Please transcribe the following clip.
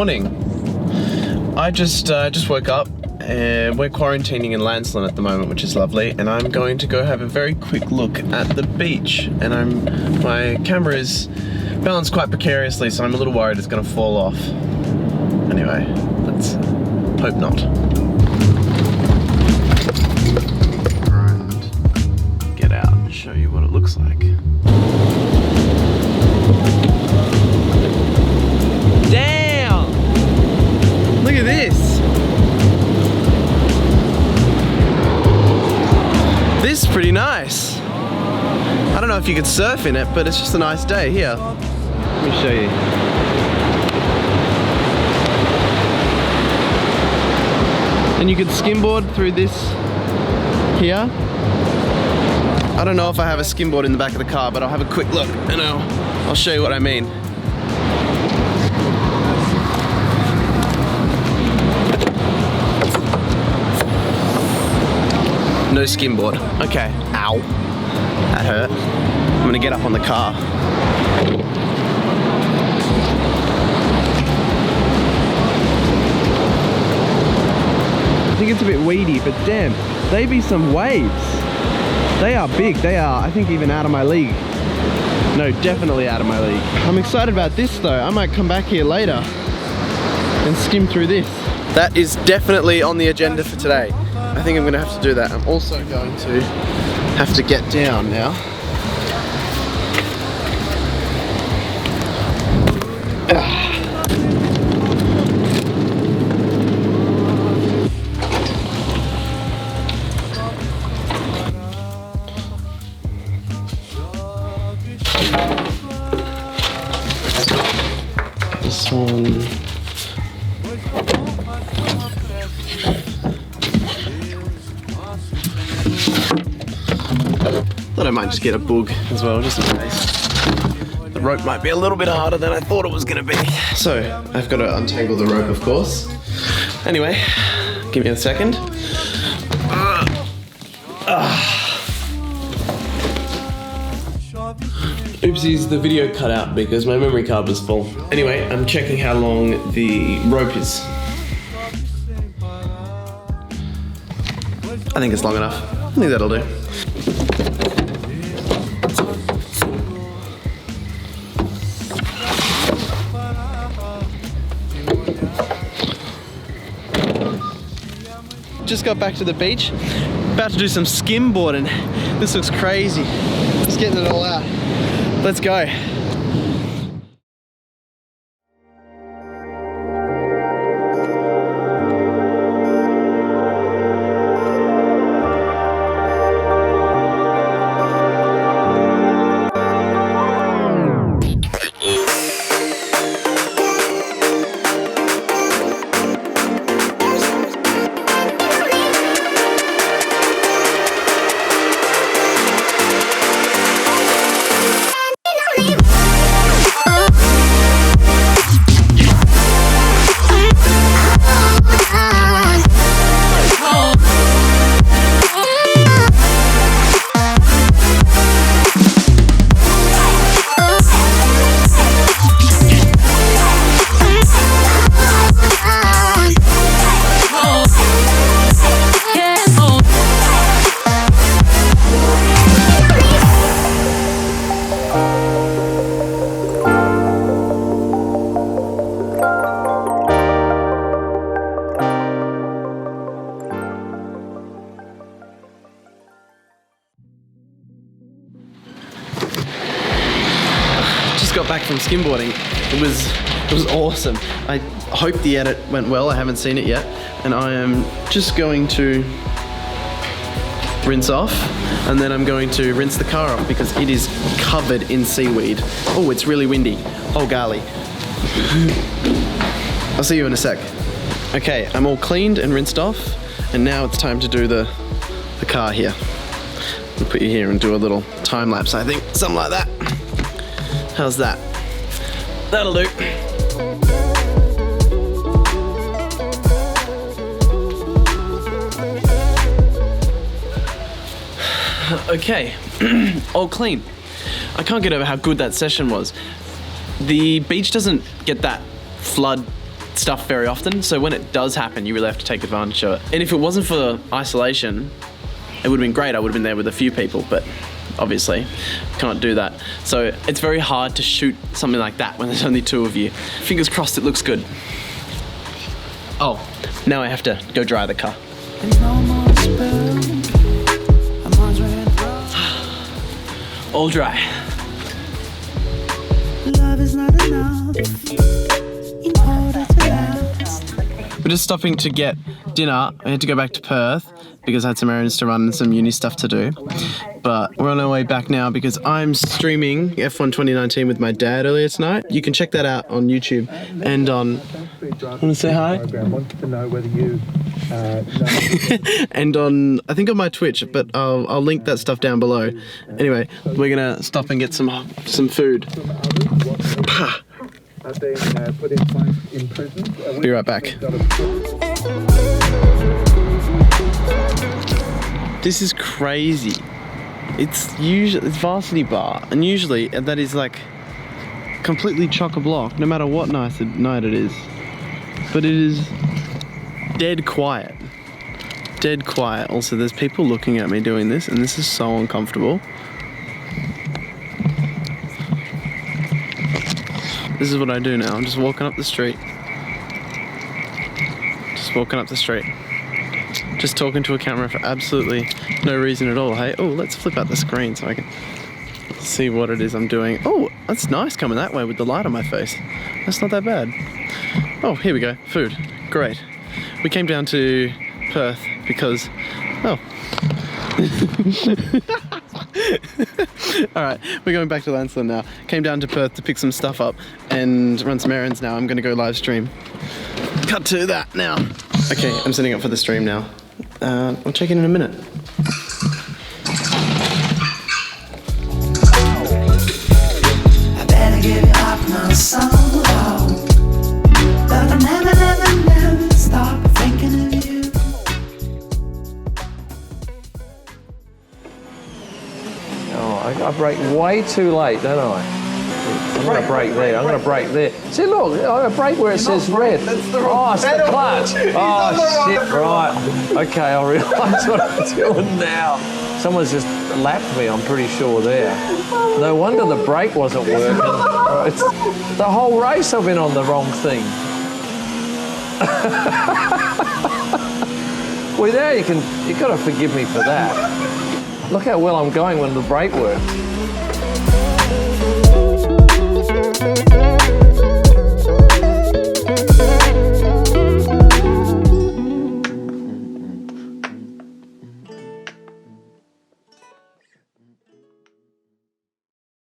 morning. I just woke up and we're quarantining in Lancelin at the moment, which is lovely, and I'm going to go have a very quick look at the beach. And my camera is balanced quite precariously, so I'm a little worried it's going to fall off. Anyway, let's hope not. And get out and show you what it looks like. Damn! Look at this! This is pretty nice. I don't know if you could surf in it, but it's just a nice day. Here, let me show you. And you could skimboard through this here. I don't know if I have a skimboard in the back of the car, but I'll have a quick look and I'll show you what I mean. No skimboard. Okay. Ow. That hurt. I'm gonna get up on the car. I think it's a bit weedy, but damn, they be some waves. They are big. They are, I think, even out of my league. No, definitely out of my league. I'm excited about this though. I might come back here later and skim through this. That is definitely on the agenda for today. I think I'm gonna have to do that. I'm also going to have to get down now. This one. Thought I might just get a boog as well, just in case. The rope might be a little bit harder than I thought it was gonna be. So, I've got to untangle the rope, of course. Anyway, give me a second. Oopsies, the video cut out because my memory card was full. Anyway, I'm checking how long the rope is. I think it's long enough. I think that'll do. Just got back to the beach, about to do some skimboarding. This looks crazy. Just getting it all out. Let's go. Got back from skimboarding. It was awesome. I hope the edit went well. I haven't seen it yet, and I am just going to rinse off, and then I'm going to rinse the car off because it is covered in seaweed. Oh, it's really windy. Oh golly. I'll see you in a sec. Okay, I'm all cleaned and rinsed off, and now it's time to do the car here. I'll put you here and do a little time lapse, I think, something like that. How's that? That'll do. Okay, all clean. I can't get over how good that session was. The beach doesn't get that flood stuff very often, so when it does happen, you really have to take advantage of it. And if it wasn't for isolation, it would have been great. I would have been there with a few people, but obviously can't do that. So it's very hard to shoot something like that when there's only 2 of you. Fingers crossed it looks good. Oh, now I have to go dry the car. All dry. Love is not enough in order to last. We're just stopping to get dinner. I had to go back to Perth because I had some errands to run and some uni stuff to do. But we're on our way back now because I'm streaming F1 2019 with my dad earlier tonight. You can check that out on YouTube and on... Want to say hi? And on, I think on my Twitch, but I'll link that stuff down below. Anyway, we're gonna stop and get some food. Be right back. This is crazy. It's Varsity Bar, and usually that is like completely chock-a-block, no matter what night it is. But it is dead quiet. Dead quiet. Also, there's people looking at me doing this, and this is so uncomfortable. This is what I do now. I'm just walking up the street. Just talking to a camera for absolutely no reason at all. Hey, oh, let's flip out the screen so I can see what it is I'm doing. Oh, that's nice coming that way with the light on my face. That's not that bad. Oh, here we go. Food. Great. We came down to Perth because... Oh. Alright, we're going back to Lancelin now. Came down to Perth to pick some stuff up and run some errands now. I'm going to go live stream. Cut to that now. Okay, I'm setting up for the stream now. I'll check in a minute. I better give you up now, somehow. But I never stop thinking of you. Oh, I brake way too late, don't I? I'm going to brake there. I'm going to brake there. See, look, I'm going to brake where it says red. Oh, it's the clutch. Oh, shit. Right. Okay, I realise what I'm doing now. Someone's just lapped me, I'm pretty sure, there. No wonder the brake wasn't working. It's, the whole race I've been on the wrong thing. Well, now you've got to forgive me for that. Look how well I'm going when the brake works.